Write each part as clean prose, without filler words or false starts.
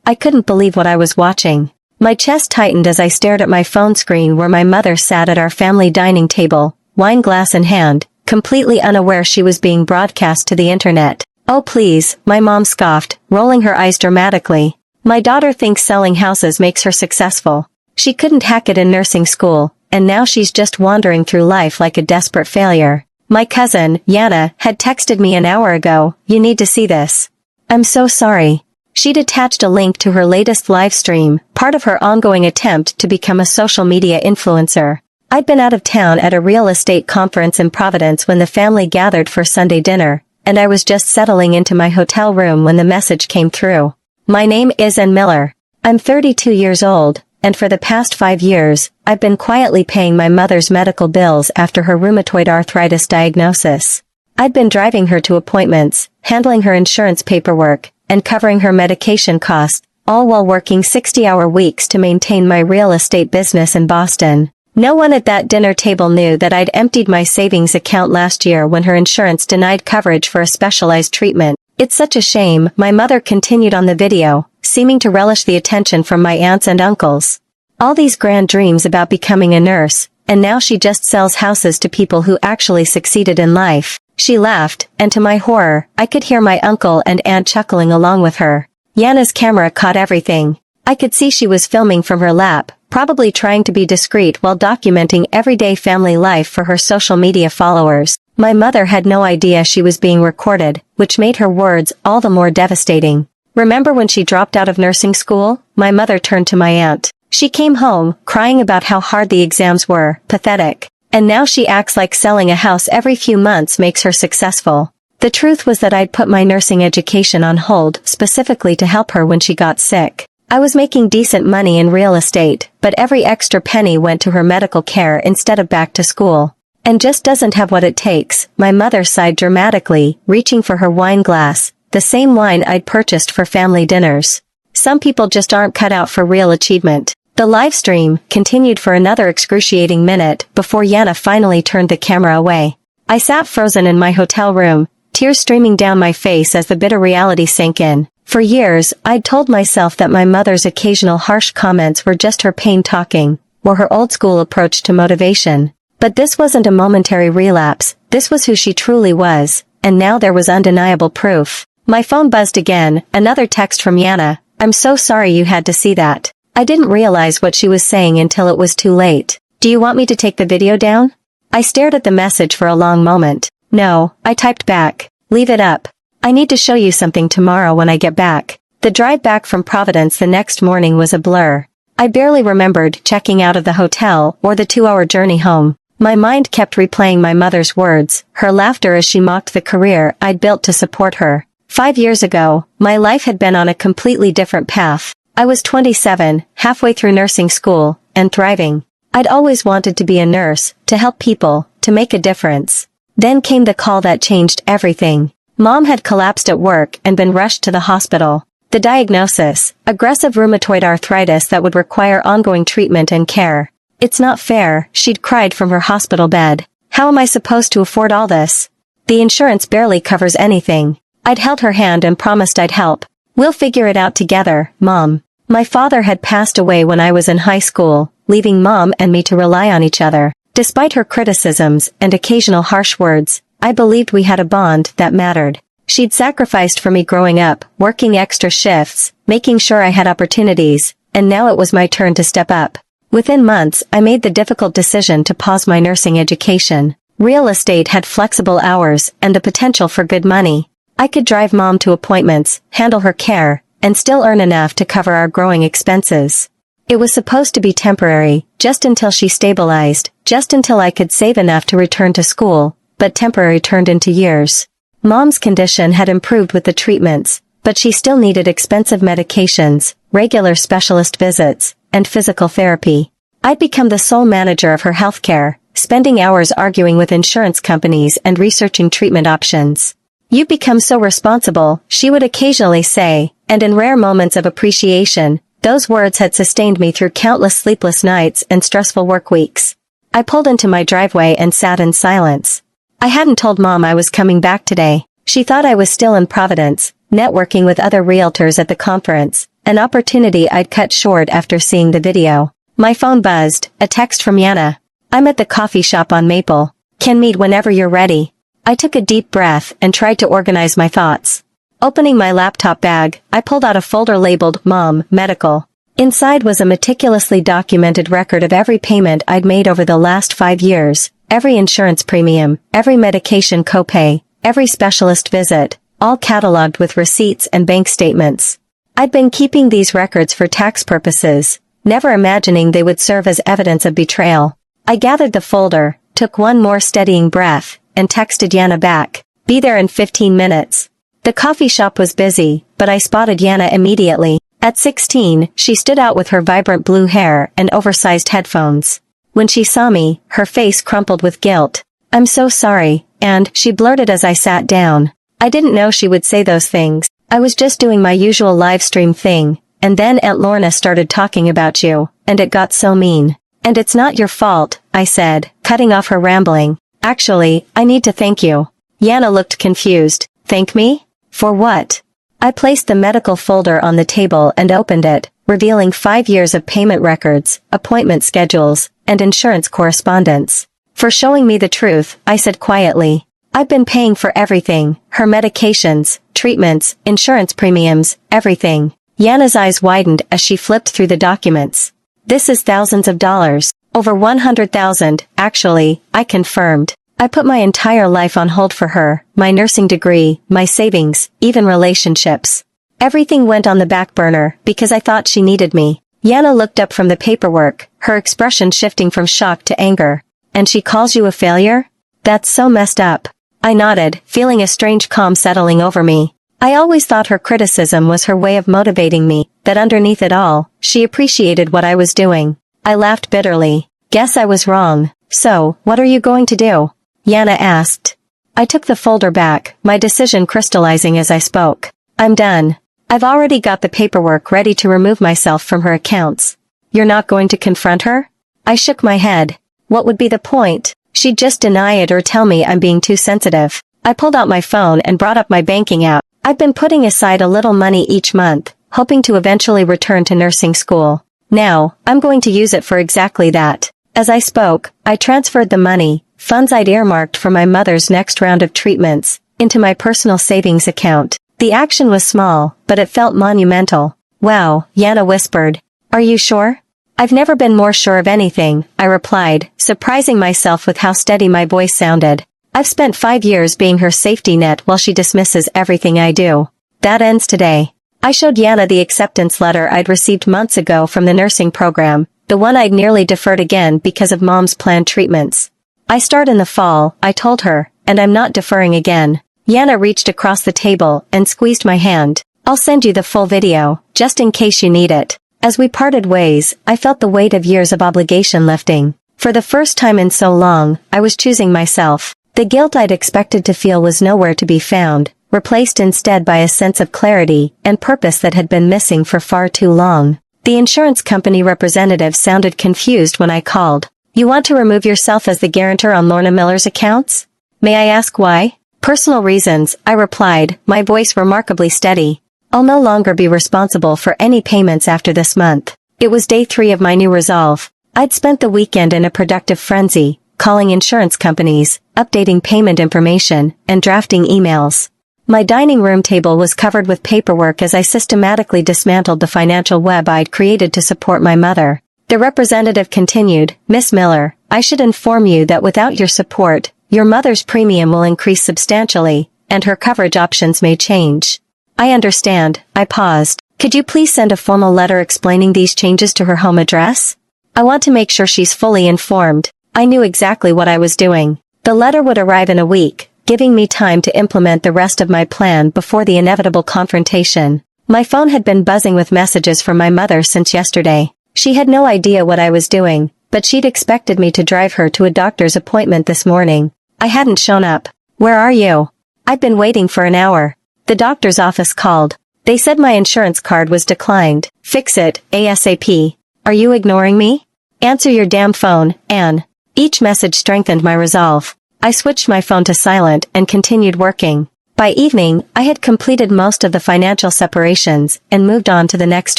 I couldn't believe what I was watching. My chest tightened as I stared at my phone screen where my mother sat at our family dining table, wine glass in hand, completely unaware she was being broadcast to the internet. "Oh please," my mom scoffed, rolling her eyes dramatically. "My daughter thinks selling houses makes her successful. She couldn't hack it in nursing school, and now she's just wandering through life like a desperate failure." My cousin, Yana, had texted me an hour ago, "You need to see this." "I'm so sorry." She'd attached a link to her latest live stream, part of her ongoing attempt to become a social media influencer. I'd been out of town at a real estate conference in Providence when the family gathered for Sunday dinner, and I was just settling into my hotel room when the message came through. "My name is Ann Miller. I'm 32 years old, and for the past 5 years, I've been quietly paying my mother's medical bills after her rheumatoid arthritis diagnosis. I'd been driving her to appointments, handling her insurance paperwork, and covering her medication costs, all while working 60-hour weeks to maintain my real estate business in Boston. No one at that dinner table knew that I'd emptied my savings account last year when her insurance denied coverage for a specialized treatment. It's such a shame," my mother continued on the video, seeming to relish the attention from my aunts and uncles. "All these grand dreams about becoming a nurse, and now she just sells houses to people who actually succeeded in life." She laughed, and to my horror, I could hear my uncle and aunt chuckling along with her. Yana's camera caught everything. I could see she was filming from her lap, probably trying to be discreet while documenting everyday family life for her social media followers. My mother had no idea she was being recorded, which made her words all the more devastating. "Remember when she dropped out of nursing school?" My mother turned to my aunt. "She came home, crying about how hard the exams were, pathetic. And now she acts like selling a house every few months makes her successful." The truth was that I'd put my nursing education on hold specifically to help her when she got sick. I was making decent money in real estate, but every extra penny went to her medical care instead of back to school. "And just doesn't have what it takes," my mother sighed dramatically, reaching for her wine glass, the same wine I'd purchased for family dinners. "Some people just aren't cut out for real achievement." The live stream continued for another excruciating minute before Yana finally turned the camera away. I sat frozen in my hotel room, tears streaming down my face as the bitter reality sank in. For years, I'd told myself that my mother's occasional harsh comments were just her pain talking, or her old-school approach to motivation. But this wasn't a momentary relapse, this was who she truly was, and now there was undeniable proof. My phone buzzed again, another text from Yana. "I'm so sorry you had to see that. I didn't realize what she was saying until it was too late. Do you want me to take the video down?" I stared at the message for a long moment. "No," I typed back. "Leave it up. I need to show you something tomorrow when I get back." The drive back from Providence the next morning was a blur. I barely remembered checking out of the hotel or the 2-hour journey home. My mind kept replaying my mother's words, her laughter as she mocked the career I'd built to support her. 5 years ago, my life had been on a completely different path. I was 27, halfway through nursing school, and thriving. I'd always wanted to be a nurse, to help people, to make a difference. Then came the call that changed everything. Mom had collapsed at work and been rushed to the hospital. The diagnosis, aggressive rheumatoid arthritis that would require ongoing treatment and care. "It's not fair," she'd cried from her hospital bed. "How am I supposed to afford all this? The insurance barely covers anything." I'd held her hand and promised I'd help. "We'll figure it out together, Mom." My father had passed away when I was in high school, leaving Mom and me to rely on each other. Despite her criticisms and occasional harsh words, I believed we had a bond that mattered. She'd sacrificed for me growing up, working extra shifts, making sure I had opportunities, and now it was my turn to step up. Within months, I made the difficult decision to pause my nursing education. Real estate had flexible hours and the potential for good money. I could drive Mom to appointments, handle her care, and still earn enough to cover our growing expenses. It was supposed to be temporary, just until she stabilized, just until I could save enough to return to school, but temporary turned into years. Mom's condition had improved with the treatments, but she still needed expensive medications, regular specialist visits, and physical therapy. I'd become the sole manager of her healthcare, spending hours arguing with insurance companies and researching treatment options. "You've become so responsible," she would occasionally say, and in rare moments of appreciation, those words had sustained me through countless sleepless nights and stressful work weeks. I pulled into my driveway and sat in silence. I hadn't told Mom I was coming back today. She thought I was still in Providence, networking with other realtors at the conference, an opportunity I'd cut short after seeing the video. My phone buzzed, a text from Yana. "I'm at the coffee shop on Maple. Can meet whenever you're ready." I took a deep breath and tried to organize my thoughts. Opening my laptop bag, I pulled out a folder labeled Mom, Medical. Inside was a meticulously documented record of every payment I'd made over the last 5 years, every insurance premium, every medication copay, every specialist visit, all cataloged with receipts and bank statements. I'd been keeping these records for tax purposes, never imagining they would serve as evidence of betrayal. I gathered the folder, took one more steadying breath, and texted Yana back, "Be there in 15 minutes." The coffee shop was busy, but I spotted Yana immediately. At 16, she stood out with her vibrant blue hair and oversized headphones. When she saw me, her face crumpled with guilt. "I'm so sorry," and she blurted as I sat down. I didn't know she would say those things. I was just doing my usual live stream thing, and then Aunt Lorna started talking about you, and it got so mean. "And it's not your fault," I said, cutting off her rambling. "Actually, I need to thank you." Yana looked confused. "Thank me? For what?" I placed the medical folder on the table and opened it, revealing 5 years of payment records, appointment schedules, and insurance correspondence. "For showing me the truth," I said quietly. "I've been paying for everything, her medications, treatments, insurance premiums, everything." Yana's eyes widened as she flipped through the documents. "This is thousands of dollars. Over 100,000, actually," I confirmed. I put my entire life on hold for her, my nursing degree, my savings, even relationships. Everything went on the back burner because I thought she needed me. Yana looked up from the paperwork, her expression shifting from shock to anger. "And she calls you a failure? That's so messed up." I nodded, feeling a strange calm settling over me. I always thought her criticism was her way of motivating me, that underneath it all, she appreciated what I was doing. I laughed bitterly. "Guess I was wrong. So, what are you going to do?" Yana asked. I took the folder back, my decision crystallizing as I spoke. "I'm done. I've already got the paperwork ready to remove myself from her accounts." "You're not going to confront her?" I shook my head. What would be the point? She'd just deny it or tell me I'm being too sensitive. I pulled out my phone and brought up my banking app. I've been putting aside a little money each month, hoping to eventually return to nursing school. Now, I'm going to use it for exactly that. As I spoke, I transferred the money, funds I'd earmarked for my mother's next round of treatments, into my personal savings account. The action was small, but it felt monumental. "Wow," Yana whispered. "Are you sure?" "I've never been more sure of anything," I replied, surprising myself with how steady my voice sounded. "I've spent 5 years being her safety net while she dismisses everything I do. That ends today." I showed Yana the acceptance letter I'd received months ago from the nursing program, the one I'd nearly deferred again because of Mom's planned treatments. "I start in the fall," I told her, "and I'm not deferring again." Yana reached across the table and squeezed my hand. "I'll send you the full video, just in case you need it." As we parted ways, I felt the weight of years of obligation lifting. For the first time in so long, I was choosing myself. The guilt I'd expected to feel was nowhere to be found, replaced instead by a sense of clarity and purpose that had been missing for far too long. The insurance company representative sounded confused when I called. "You want to remove yourself as the guarantor on Lorna Miller's accounts? May I ask why?" "Personal reasons," I replied, my voice remarkably steady. "I'll no longer be responsible for any payments after this month." It was day 3 of my new resolve. I'd spent the weekend in a productive frenzy, calling insurance companies, updating payment information, and drafting emails. My dining room table was covered with paperwork as I systematically dismantled the financial web I'd created to support my mother. The representative continued, "Miss Miller, I should inform you that without your support, your mother's premium will increase substantially, and her coverage options may change." "I understand," I paused. "Could you please send a formal letter explaining these changes to her home address? I want to make sure she's fully informed." I knew exactly what I was doing. The letter would arrive in a week, giving me time to implement the rest of my plan before the inevitable confrontation. My phone had been buzzing with messages from my mother since yesterday. She had no idea what I was doing, but she'd expected me to drive her to a doctor's appointment this morning. I hadn't shown up. "Where are you?" "I've been waiting for an hour." The doctor's office called. They said my insurance card was declined. "Fix it, ASAP." "Are you ignoring me?" "Answer your damn phone, Anne." Each message strengthened my resolve. I switched my phone to silent and continued working. By evening, I had completed most of the financial separations and moved on to the next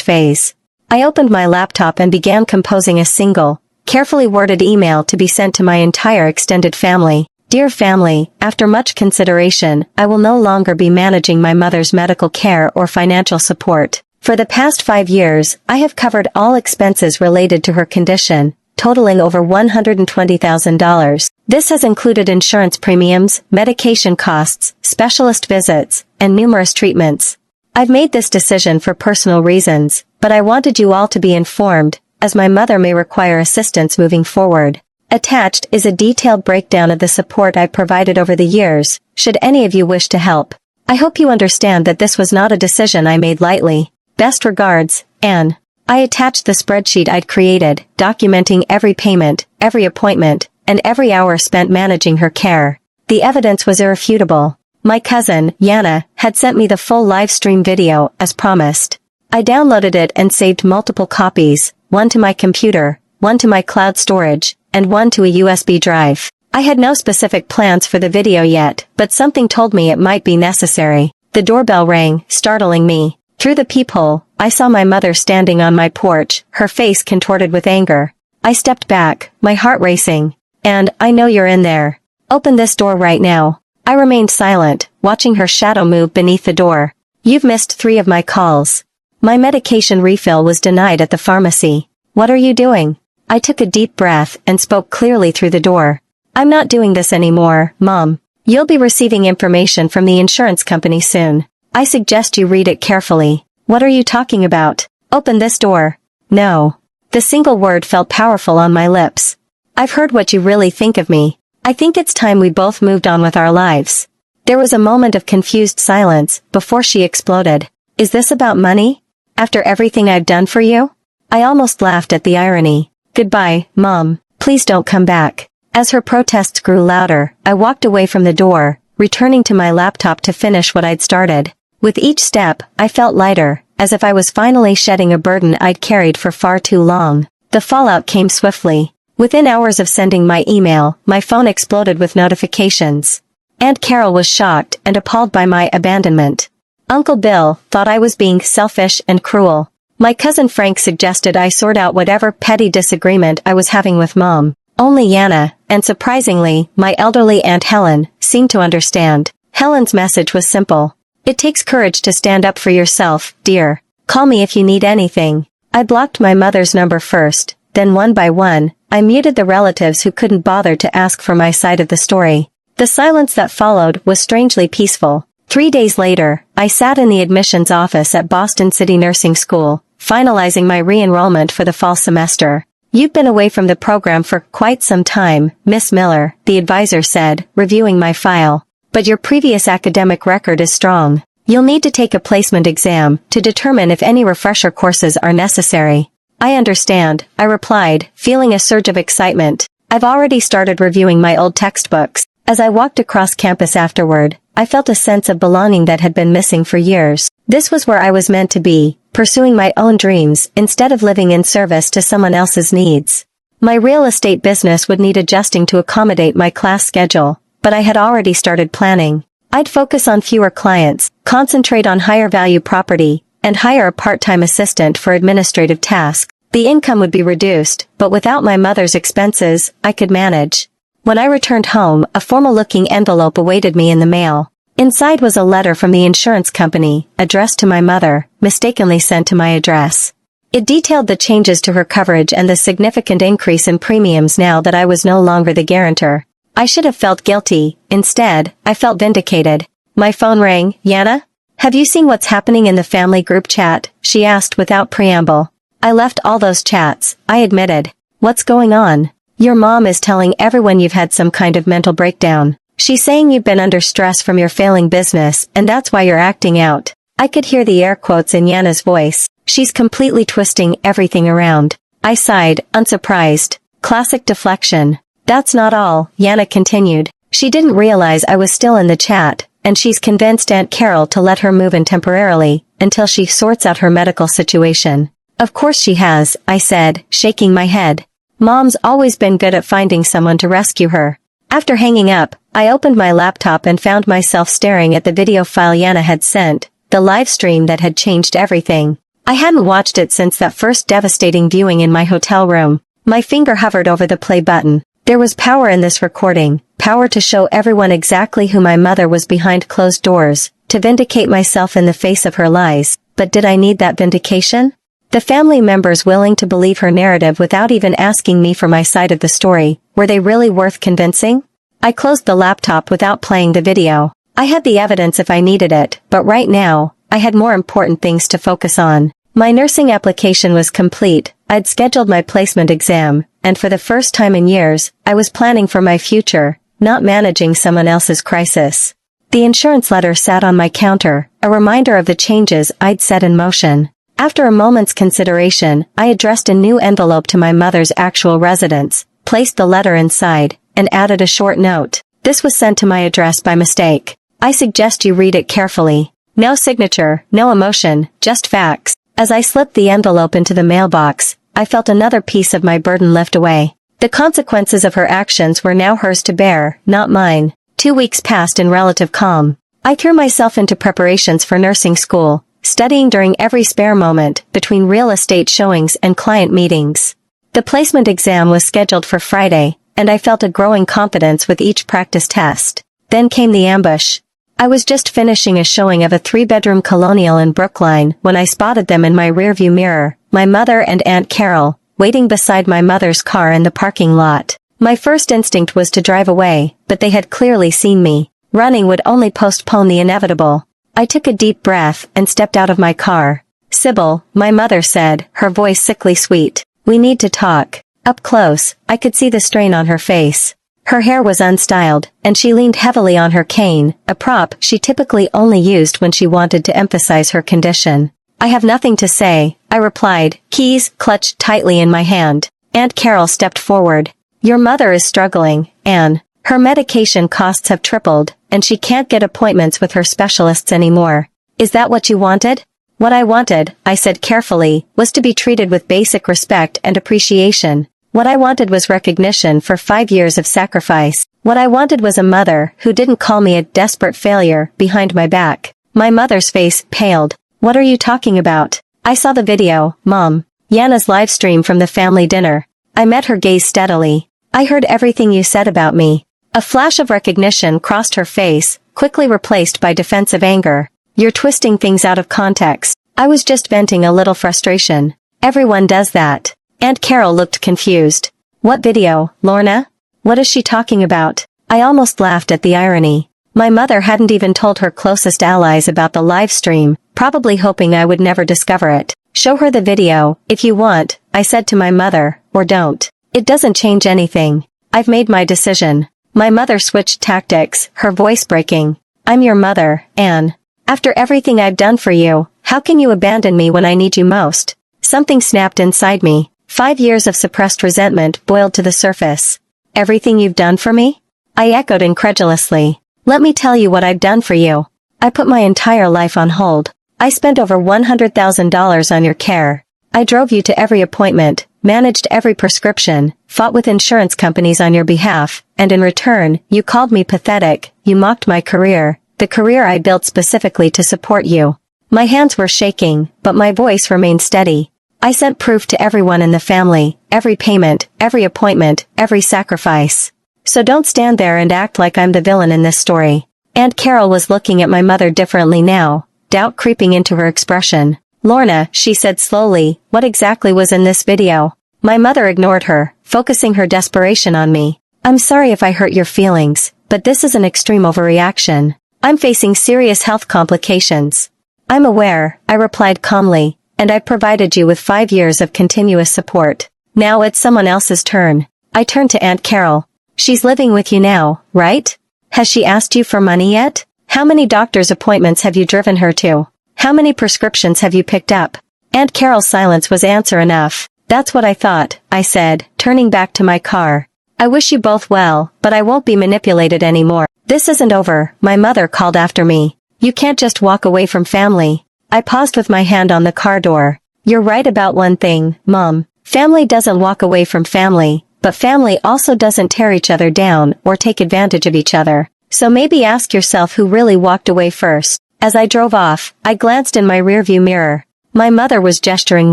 phase. I opened my laptop and began composing a single, carefully worded email to be sent to my entire extended family. Dear family, after much consideration, I will no longer be managing my mother's medical care or financial support. For the past 5 years, I have covered all expenses related to her condition, totaling over $120,000. This has included insurance premiums, medication costs, specialist visits, and numerous treatments. I've made this decision for personal reasons, but I wanted you all to be informed, as my mother may require assistance moving forward. Attached is a detailed breakdown of the support I provided over the years, should any of you wish to help. I hope you understand that this was not a decision I made lightly. Best regards, Anne. I attached the spreadsheet I'd created, documenting every payment, every appointment, and every hour spent managing her care. The evidence was irrefutable. My cousin, Yana, had sent me the full live stream video, as promised. I downloaded it and saved multiple copies, one to my computer, one to my cloud storage, and one to a USB drive. I had no specific plans for the video yet, but something told me it might be necessary. The doorbell rang, startling me. Through the peephole, I saw my mother standing on my porch, her face contorted with anger. I stepped back, my heart racing. And, I know you're in there. Open this door right now. I remained silent, watching her shadow move beneath the door. You've missed 3 of my calls. My medication refill was denied at the pharmacy. What are you doing? I took a deep breath and spoke clearly through the door. I'm not doing this anymore, Mom. You'll be receiving information from the insurance company soon. I suggest you read it carefully. What are you talking about? Open this door. No. The single word felt powerful on my lips. I've heard what you really think of me. I think it's time we both moved on with our lives. There was a moment of confused silence before she exploded. Is this about money? After everything I've done for you? I almost laughed at the irony. Goodbye, Mom. Please don't come back. As her protests grew louder, I walked away from the door, returning to my laptop to finish what I'd started. With each step, I felt lighter, as if I was finally shedding a burden I'd carried for far too long. The fallout came swiftly. Within hours of sending my email, my phone exploded with notifications. Aunt Carol was shocked and appalled by my abandonment. Uncle Bill thought I was being selfish and cruel. My cousin Frank suggested I sort out whatever petty disagreement I was having with Mom. Only Yana, and surprisingly, my elderly Aunt Helen, seemed to understand. Helen's message was simple. It takes courage to stand up for yourself, dear. Call me if you need anything. I blocked my mother's number first, then one by one, I muted the relatives who couldn't bother to ask for my side of the story. The silence that followed was strangely peaceful. 3 days later, I sat in the admissions office at Boston City Nursing School, finalizing my re-enrollment for the fall semester. You've been away from the program for quite some time, Miss Miller, the advisor said, reviewing my file. But your previous academic record is strong. You'll need to take a placement exam to determine if any refresher courses are necessary. I understand, I replied, feeling a surge of excitement. I've already started reviewing my old textbooks. As I walked across campus afterward, I felt a sense of belonging that had been missing for years. This was where I was meant to be, pursuing my own dreams instead of living in service to someone else's needs. My real estate business would need adjusting to accommodate my class schedule, but I had already started planning. I'd focus on fewer clients, concentrate on higher value property, and hire a part-time assistant for administrative tasks. The income would be reduced, but without my mother's expenses, I could manage. When I returned home, a formal-looking envelope awaited me in the mail. Inside was a letter from the insurance company, addressed to my mother, mistakenly sent to my address. It detailed the changes to her coverage and the significant increase in premiums now that I was no longer the guarantor. I should have felt guilty. Instead, I felt vindicated. My phone rang. Yana? Have you seen what's happening in the family group chat? She asked without preamble. I left all those chats, I admitted. What's going on? Your mom is telling everyone you've had some kind of mental breakdown. She's saying you've been under stress from your failing business, and that's why you're acting out. I could hear the air quotes in Yana's voice. She's completely twisting everything around. I sighed, unsurprised. Classic deflection. That's not all, Yana continued. She didn't realize I was still in the chat, and she's convinced Aunt Carol to let her move in temporarily, until she sorts out her medical situation. Of course she has, I said, shaking my head. Mom's always been good at finding someone to rescue her. After hanging up, I opened my laptop and found myself staring at the video file Yana had sent, the live stream that had changed everything. I hadn't watched it since that first devastating viewing in my hotel room. My finger hovered over the play button. There was power in this recording, power to show everyone exactly who my mother was behind closed doors, to vindicate myself in the face of her lies. But did I need that vindication? The family members willing to believe her narrative without even asking me for my side of the story, were they really worth convincing? I closed the laptop without playing the video. I had the evidence if I needed it, but right now, I had more important things to focus on. My nursing application was complete, I'd scheduled my placement exam, and for the first time in years, I was planning for my future, not managing someone else's crisis. The insurance letter sat on my counter, a reminder of the changes I'd set in motion. After a moment's consideration, I addressed a new envelope to my mother's actual residence, placed the letter inside, and added a short note. This was sent to my address by mistake. I suggest you read it carefully. No signature, no emotion, just facts. As I slipped the envelope into the mailbox, I felt another piece of my burden lift away. The consequences of her actions were now hers to bear, not mine. 2 weeks passed in relative calm. I threw myself into preparations for nursing school, studying during every spare moment, between real estate showings and client meetings. The placement exam was scheduled for Friday, and I felt a growing confidence with each practice test. Then came the ambush. I was just finishing a showing of a 3-bedroom colonial in Brookline when I spotted them in my rearview mirror, my mother and Aunt Carol, waiting beside my mother's car in the parking lot. My first instinct was to drive away, but they had clearly seen me. Running would only postpone the inevitable. I took a deep breath and stepped out of my car. "Sybil," my mother said, her voice sickly sweet. "We need to talk." Up close, I could see the strain on her face. Her hair was unstyled, and she leaned heavily on her cane, a prop she typically only used when she wanted to emphasize her condition. "I have nothing to say," I replied, keys clutched tightly in my hand. Aunt Carol stepped forward. "Your mother is struggling, Anne. Her medication costs have tripled, and she can't get appointments with her specialists anymore. Is that what you wanted?" "What I wanted," I said carefully, "was to be treated with basic respect and appreciation. What I wanted was recognition for 5 years of sacrifice. What I wanted was a mother who didn't call me a desperate failure behind my back." My mother's face paled. "What are you talking about?" "I saw the video, Mom. Yana's live stream from the family dinner." I met her gaze steadily. "I heard everything you said about me." A flash of recognition crossed her face, quickly replaced by defensive anger. "You're twisting things out of context. I was just venting a little frustration." "Everyone does that." Aunt Carol looked confused. "What video, Lorna? What is she talking about?" I almost laughed at the irony. My mother hadn't even told her closest allies about the live stream, probably hoping I would never discover it. "Show her the video, if you want," I said to my mother, "or don't. It doesn't change anything. I've made my decision." My mother switched tactics, her voice breaking. "I'm your mother, Anne. After everything I've done for you, how can you abandon me when I need you most?" Something snapped inside me. 5 years of suppressed resentment boiled to the surface. "Everything you've done for me?" I echoed incredulously. "Let me tell you what I've done for you. I put my entire life on hold. I spent over $100,000 on your care. I drove you to every appointment, managed every prescription, fought with insurance companies on your behalf, and in return, you called me pathetic, you mocked my career, the career I built specifically to support you." My hands were shaking, but my voice remained steady. "I sent proof to everyone in the family, every payment, every appointment, every sacrifice. So don't stand there and act like I'm the villain in this story." Aunt Carol was looking at my mother differently now, doubt creeping into her expression. "Lorna," she said slowly, "what exactly was in this video?" My mother ignored her, focusing her desperation on me. "I'm sorry if I hurt your feelings, but this is an extreme overreaction. I'm facing serious health complications." "I'm aware," I replied calmly, "and I've provided you with 5 years of continuous support. Now it's someone else's turn." I turned to Aunt Carol. "She's living with you now, right? Has she asked you for money yet? How many doctor's appointments have you driven her to? How many prescriptions have you picked up?" Aunt Carol's silence was answer enough. "That's what I thought," I said, turning back to my car. "I wish you both well, but I won't be manipulated anymore." "This isn't over," my mother called after me. "You can't just walk away from family." I paused with my hand on the car door. "You're right about one thing, Mom. Family doesn't walk away from family, but family also doesn't tear each other down or take advantage of each other. So maybe ask yourself who really walked away first. As I drove off, I glanced in my rearview mirror. My mother was gesturing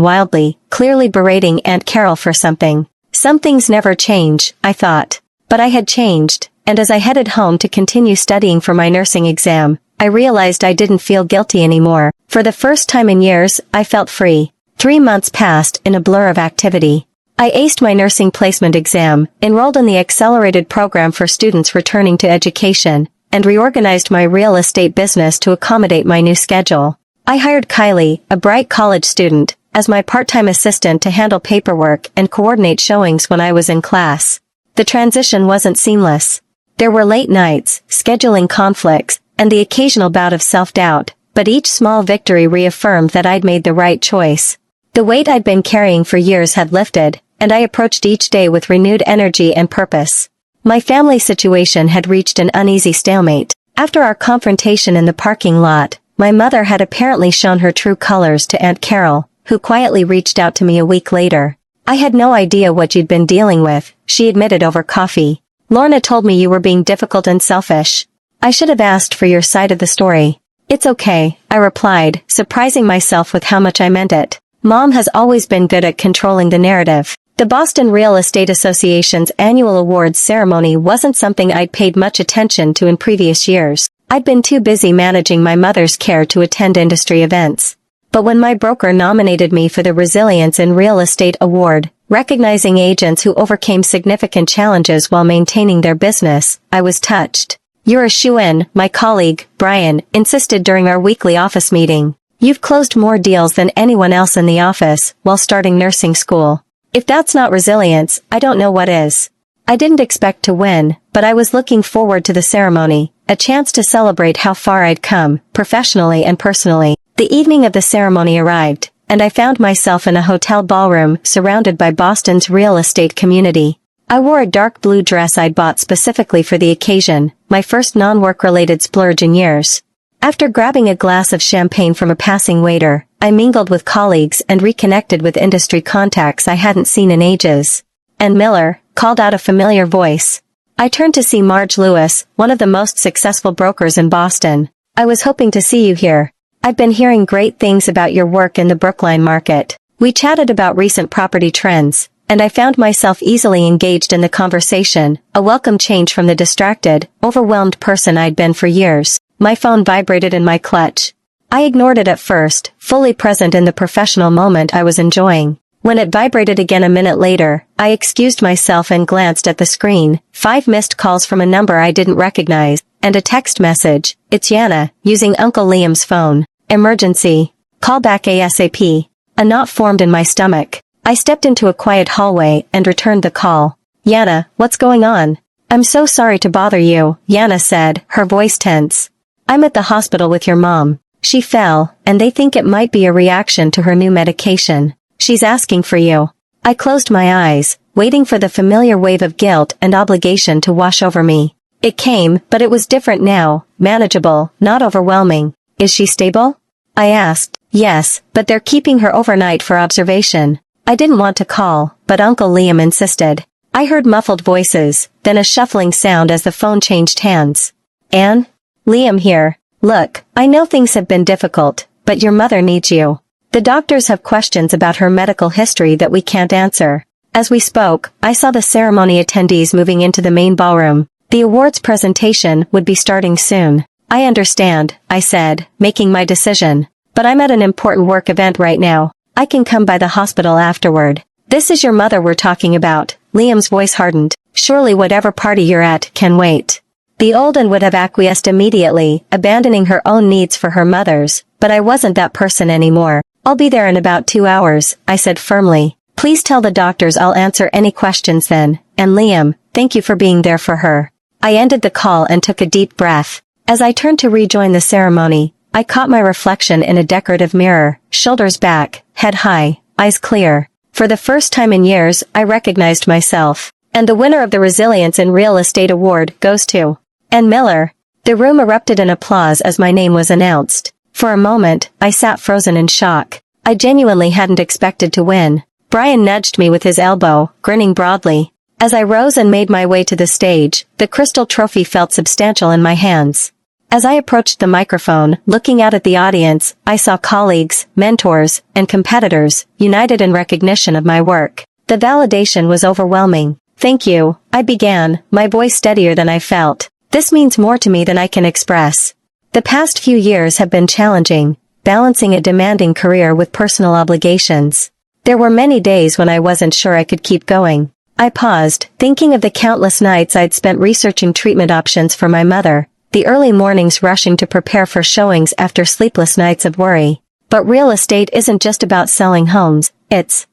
wildly, clearly berating Aunt Carol for something. Some things never change, I thought. But I had changed, and as I headed home to continue studying for my nursing exam, I realized I didn't feel guilty anymore. For the first time in years, I felt free. 3 months passed in a blur of activity. I aced my nursing placement exam, enrolled in the accelerated program for students returning to education, and reorganized my real estate business to accommodate my new schedule. I hired Kylie, a bright college student, as my part-time assistant to handle paperwork and coordinate showings when I was in class. The transition wasn't seamless. There were late nights, scheduling conflicts, and the occasional bout of self-doubt, but each small victory reaffirmed that I'd made the right choice. The weight I'd been carrying for years had lifted, and I approached each day with renewed energy and purpose. My family situation had reached an uneasy stalemate. After our confrontation in the parking lot, my mother had apparently shown her true colors to Aunt Carol, who quietly reached out to me a week later. I had no idea what you'd been dealing with, she admitted over coffee. Lorna told me you were being difficult and selfish. I should have asked for your side of the story. It's okay, I replied, surprising myself with how much I meant it. Mom has always been good at controlling the narrative. The Boston Real Estate Association's annual awards ceremony wasn't something I'd paid much attention to in previous years. I'd been too busy managing my mother's care to attend industry events. But when my broker nominated me for the Resilience in Real Estate Award, recognizing agents who overcame significant challenges while maintaining their business, I was touched. You're a shoo-in, my colleague, Brian, insisted during our weekly office meeting. You've closed more deals than anyone else in the office while starting nursing school. If that's not resilience, I don't know what is. I didn't expect to win, but I was looking forward to the ceremony, a chance to celebrate how far I'd come, professionally and personally. The evening of the ceremony arrived, and I found myself in a hotel ballroom surrounded by Boston's real estate community. I wore a dark blue dress I'd bought specifically for the occasion, my first non-work-related splurge in years. After grabbing a glass of champagne from a passing waiter, I mingled with colleagues and reconnected with industry contacts I hadn't seen in ages. "And Miller," called out a familiar voice. I turned to see Marge Lewis, one of the most successful brokers in Boston. "I was hoping to see you here. I've been hearing great things about your work in the Brookline market." We chatted about recent property trends, and I found myself easily engaged in the conversation, a welcome change from the distracted, overwhelmed person I'd been for years. My phone vibrated in my clutch. I ignored it at first, fully present in the professional moment I was enjoying. When it vibrated again a minute later, I excused myself and glanced at the screen. 5 missed calls from a number I didn't recognize, and a text message. "It's Yana, using Uncle Liam's phone. Emergency. Call back ASAP." A knot formed in my stomach. I stepped into a quiet hallway and returned the call. "Yana, what's going on?" "I'm so sorry to bother you," Yana said, her voice tense. "I'm at the hospital with your mom. She fell, and they think it might be a reaction to her new medication. She's asking for you." I closed my eyes, waiting for the familiar wave of guilt and obligation to wash over me. It came, but it was different now, manageable, not overwhelming. "Is she stable?" I asked. "Yes, but they're keeping her overnight for observation." I didn't want to call, but Uncle Liam insisted. I heard muffled voices, then a shuffling sound as the phone changed hands. "Anne? Liam here. Look, I know things have been difficult, but your mother needs you. The doctors have questions about her medical history that we can't answer." As we spoke, I saw the ceremony attendees moving into the main ballroom. The awards presentation would be starting soon. "I understand," I said, making my decision. "But I'm at an important work event right now. I can come by the hospital afterward." "This is your mother we're talking about." Liam's voice hardened. "Surely whatever party you're at can wait." The Olden would have acquiesced immediately, abandoning her own needs for her mother's, but I wasn't that person anymore. "I'll be there in about 2 hours, I said firmly. "Please tell the doctors I'll answer any questions then, and Liam, thank you for being there for her." I ended the call and took a deep breath. As I turned to rejoin the ceremony, I caught my reflection in a decorative mirror, shoulders back, head high, eyes clear. For the first time in years, I recognized myself. And the winner of the Resilience in Real Estate Award goes to Anne Miller. The room erupted in applause as my name was announced. For a moment, I sat frozen in shock. I genuinely hadn't expected to win. Brian nudged me with his elbow, grinning broadly. As I rose and made my way to the stage, the crystal trophy felt substantial in my hands. As I approached the microphone, looking out at the audience, I saw colleagues, mentors, and competitors, united in recognition of my work. The validation was overwhelming. "Thank you," I began, my voice steadier than I felt. "This means more to me than I can express. The past few years have been challenging, balancing a demanding career with personal obligations. There were many days when I wasn't sure I could keep going." I paused, thinking of the countless nights I'd spent researching treatment options for my mother, the early mornings rushing to prepare for showings after sleepless nights of worry. But real estate isn't just about selling homes, it's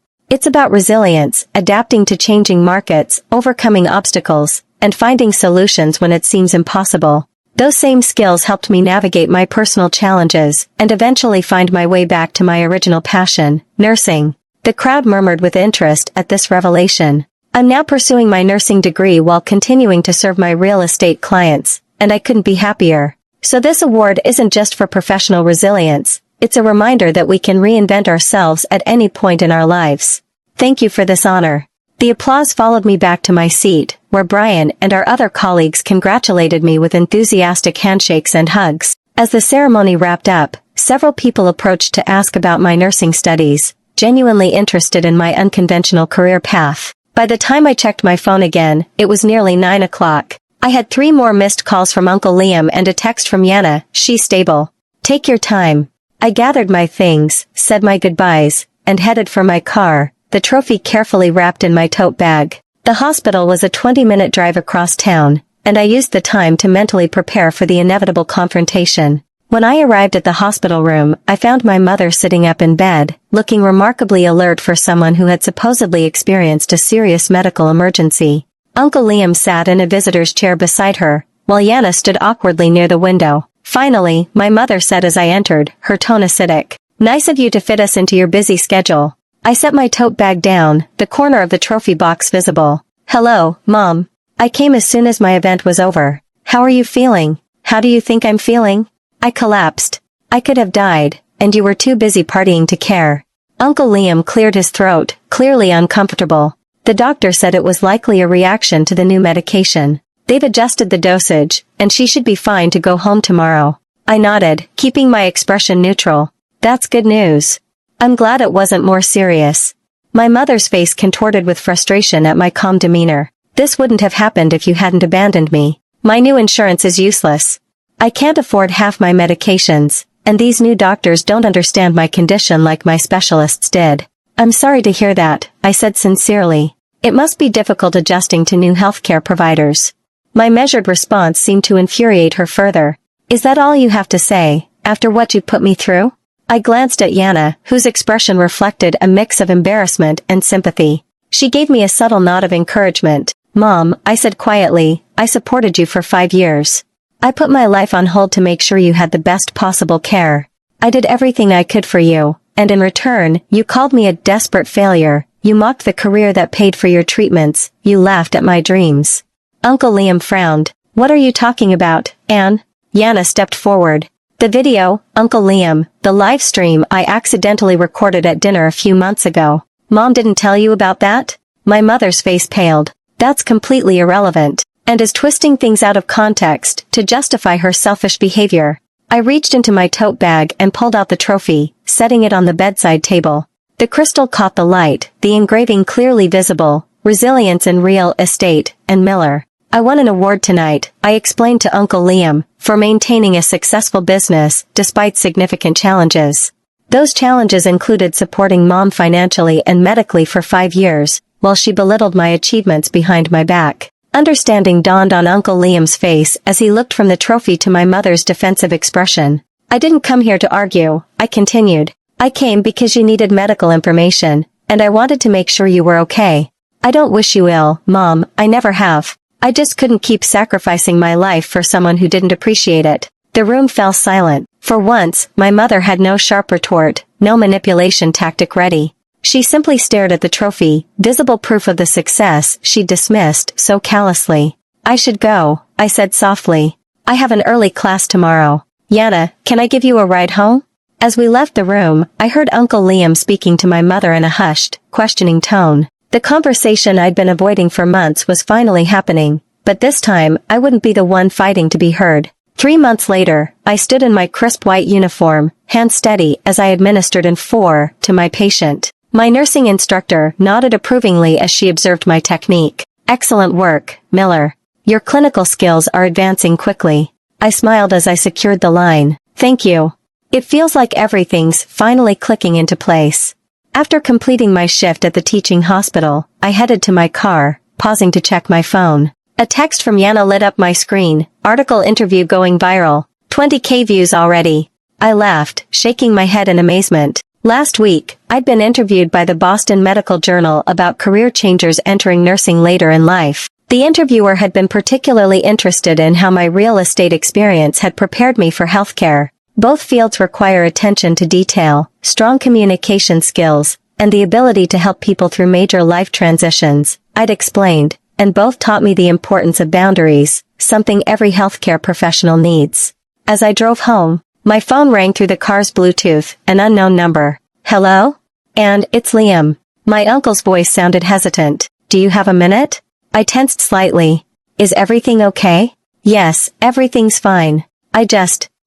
about resilience, adapting to changing markets, overcoming obstacles, and finding solutions when it seems impossible. Those same skills helped me navigate my personal challenges, and eventually find my way back to my original passion, nursing. The crowd murmured with interest at this revelation. I'm now pursuing my nursing degree while continuing to serve my real estate clients, and I couldn't be happier. So this award isn't just for professional resilience, it's a reminder that we can reinvent ourselves at any point in our lives. Thank you for this honor. The applause followed me back to my seat, where Brian and our other colleagues congratulated me with enthusiastic handshakes and hugs. As the ceremony wrapped up, several people approached to ask about my nursing studies, genuinely interested in my unconventional career path. By the time I checked my phone again, it was nearly 9 o'clock. I had 3 more missed calls from Uncle Liam and a text from Yana, "She's stable. Take your time." I gathered my things, said my goodbyes, and headed for my car, the trophy carefully wrapped in my tote bag. The hospital was a 20-minute drive across town, and I used the time to mentally prepare for the inevitable confrontation. When I arrived at the hospital room, I found my mother sitting up in bed, looking remarkably alert for someone who had supposedly experienced a serious medical emergency. Uncle Liam sat in a visitor's chair beside her, while Yana stood awkwardly near the window. Finally, my mother said as I entered, her tone acidic. "Nice of you to fit us into your busy schedule." I set my tote bag down, the corner of the trophy box visible. "Hello, Mom. I came as soon as my event was over. How are you feeling?" "How do you think I'm feeling?" I collapsed. "I could have died, and you were too busy partying to care." Uncle Liam cleared his throat, clearly uncomfortable. "The doctor said it was likely a reaction to the new medication. They've adjusted the dosage, and she should be fine to go home tomorrow." I nodded, keeping my expression neutral. "That's good news. I'm glad it wasn't more serious." My mother's face contorted with frustration at my calm demeanor. "This wouldn't have happened if you hadn't abandoned me. My new insurance is useless. I can't afford half my medications, and these new doctors don't understand my condition like my specialists did." "I'm sorry to hear that," I said sincerely. "It must be difficult adjusting to new healthcare providers." My measured response seemed to infuriate her further. "Is that all you have to say, after what you put me through?" I glanced at Yana, whose expression reflected a mix of embarrassment and sympathy. She gave me a subtle nod of encouragement. "Mom," I said quietly, "I supported you for 5 years. I put my life on hold to make sure you had the best possible care. I did everything I could for you, and in return, you called me a desperate failure, you mocked the career that paid for your treatments, you laughed at my dreams." Uncle Liam frowned. "What are you talking about, Anne?" Yana stepped forward. "The video, Uncle Liam, the live stream I accidentally recorded at dinner a few months ago. Mom didn't tell you about that?" My mother's face paled. "That's completely irrelevant, and is twisting things out of context to justify her selfish behavior." I reached into my tote bag and pulled out the trophy, setting it on the bedside table. The crystal caught the light, the engraving clearly visible, "Resilience in Real Estate," and Miller. "I won an award tonight," I explained to Uncle Liam, "for maintaining a successful business despite significant challenges." Those challenges included supporting Mom financially and medically for 5 years, while she belittled my achievements behind my back. Understanding dawned on Uncle Liam's face as he looked from the trophy to my mother's defensive expression. "I didn't come here to argue," I continued. "I came because you needed medical information, and I wanted to make sure you were okay. I don't wish you ill, Mom, I never have. I just couldn't keep sacrificing my life for someone who didn't appreciate it." The room fell silent. For once, my mother had no sharp retort, no manipulation tactic ready. She simply stared at the trophy, visible proof of the success she dismissed so callously. "I should go," I said softly. "I have an early class tomorrow. Yana, can I give you a ride home?" As we left the room, I heard Uncle Liam speaking to my mother in a hushed, questioning tone. The conversation I'd been avoiding for months was finally happening, but this time I wouldn't be the one fighting to be heard. 3 months later, I stood in my crisp white uniform, hand steady as I administered N4 to my patient. My nursing instructor nodded approvingly as she observed my technique. "Excellent work, Miller. Your clinical skills are advancing quickly." I smiled as I secured the line. "Thank you. It feels like everything's finally clicking into place." After completing my shift at the teaching hospital, I headed to my car, pausing to check my phone. A text from Yana lit up my screen. "Article interview going viral. 20K views already." I laughed, shaking my head in amazement. Last week, I'd been interviewed by the Boston Medical Journal about career changers entering nursing later in life. The interviewer had been particularly interested in how my real estate experience had prepared me for healthcare. Both fields require attention to detail, strong communication skills, and the ability to help people through major life transitions, I'd explained, and both taught me the importance of boundaries, something every healthcare professional needs. As I drove home, my phone rang through the car's Bluetooth, an unknown number. "Hello? And it's Liam." My uncle's voice sounded hesitant. "Do you have a minute?" I tensed slightly. "Is everything okay?" "Yes, everything's fine.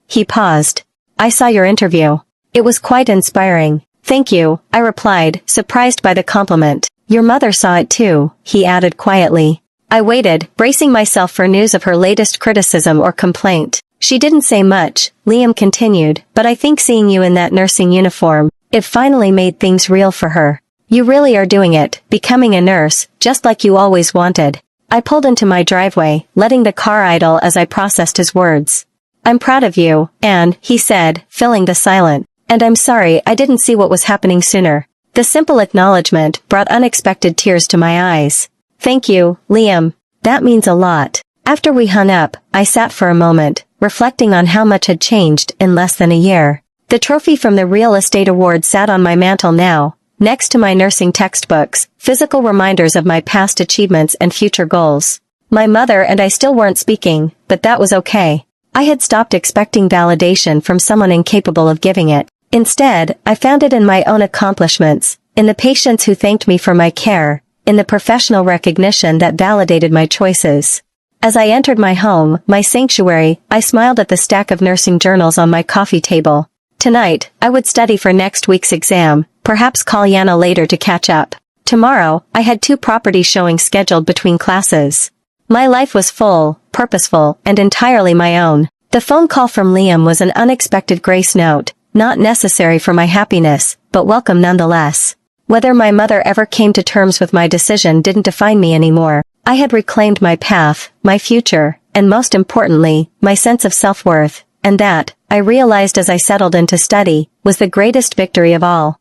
He paused. "I saw your interview. It was quite inspiring." "Thank you," I replied, surprised by the compliment. "Your mother saw it too," he added quietly. I waited, bracing myself for news of her latest criticism or complaint. "She didn't say much," Liam continued, "but I think seeing you in that nursing uniform, it finally made things real for her. You really are doing it, becoming a nurse, just like you always wanted." I pulled into my driveway, letting the car idle as I processed his words. "I'm proud of you, Anne," he said, filling the silence. "And I'm sorry I didn't see what was happening sooner." The simple acknowledgement brought unexpected tears to my eyes. "Thank you, Liam. That means a lot." After we hung up, I sat for a moment, reflecting on how much had changed in less than a year. The trophy from the real estate award sat on my mantle now, next to my nursing textbooks, physical reminders of my past achievements and future goals. My mother and I still weren't speaking, but that was okay. I had stopped expecting validation from someone incapable of giving it. Instead, I found it in my own accomplishments, in the patients who thanked me for my care, in the professional recognition that validated my choices. As I entered my home, my sanctuary, I smiled at the stack of nursing journals on my coffee table. Tonight, I would study for next week's exam, perhaps call Yana later to catch up. Tomorrow, I had 2 property showings scheduled between classes. My life was full, purposeful, and entirely my own. The phone call from Liam was an unexpected grace note, not necessary for my happiness, but welcome nonetheless. Whether my mother ever came to terms with my decision didn't define me anymore. I had reclaimed my path, my future, and most importantly, my sense of self-worth, and that, I realized as I settled into study, was the greatest victory of all.